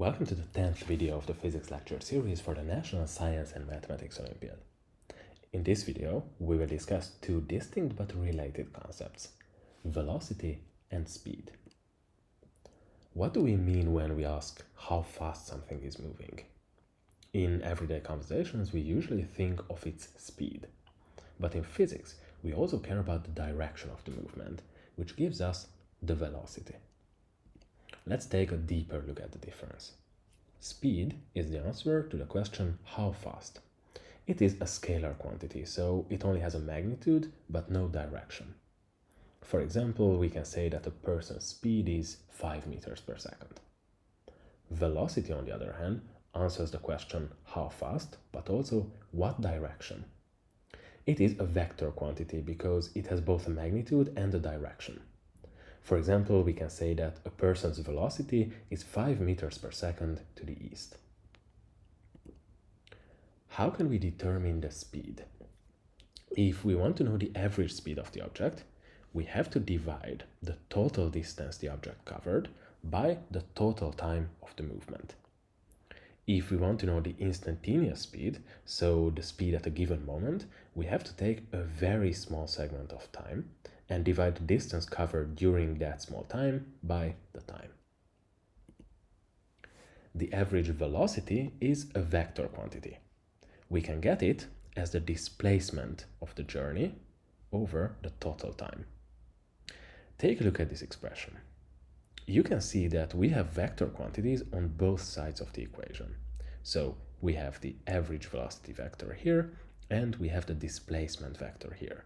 Welcome to the 10th video of the physics lecture series for the National Science and Mathematics Olympiad. In this video, we will discuss two distinct but related concepts, velocity and speed. What do we mean when we ask how fast something is moving? In everyday conversations, we usually think of its speed. But in physics, we also care about the direction of the movement, which gives us the velocity. Let's take a deeper look at the difference. Speed is the answer to the question how fast. It is a scalar quantity, so it only has a magnitude but no direction. For example, we can say that a person's speed is 5 meters per second. Velocity, on the other hand, answers the question how fast, but also what direction. It is a vector quantity because it has both a magnitude and a direction. For example, we can say that a person's velocity is 5 meters per second to the east. How can we determine the speed? If we want to know the average speed of the object, we have to divide the total distance the object covered by the total time of the movement. If we want to know the instantaneous speed, so the speed at a given moment, we have to take a very small segment of time and divide the distance covered during that small time by the time. The average velocity is a vector quantity. We can get it as the displacement of the journey over the total time. Take a look at this expression. You can see that we have vector quantities on both sides of the equation. So we have the average velocity vector here, and we have the displacement vector here.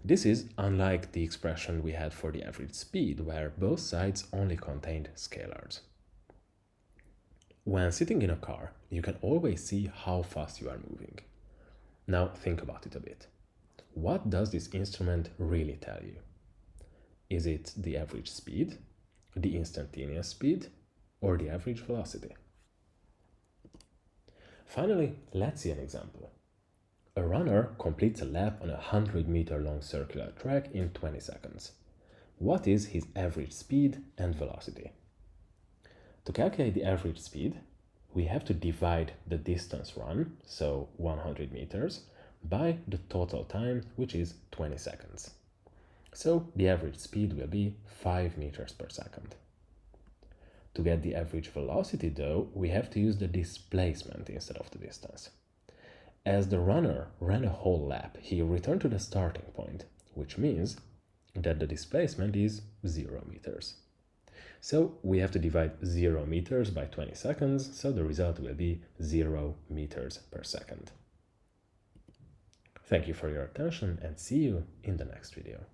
This is unlike the expression we had for the average speed, where both sides only contained scalars. When sitting in a car, you can always see how fast you are moving. Now think about it a bit. What does this instrument really tell you? Is it the average speed, the instantaneous speed, or the average velocity? Finally, let's see an example. A runner completes a lap on a 100-meter long circular track in 20 seconds. What is his average speed and velocity? To calculate the average speed, we have to divide the distance run, so 100 meters, by the total time, which is 20 seconds. So the average speed will be 5 meters per second. To get the average velocity, though, we have to use the displacement instead of the distance. As the runner ran a whole lap, he returned to the starting point, which means that the displacement is 0 meters. So we have to divide 0 meters by 20 seconds, so the result will be 0 meters per second. Thank you for your attention and see you in the next video.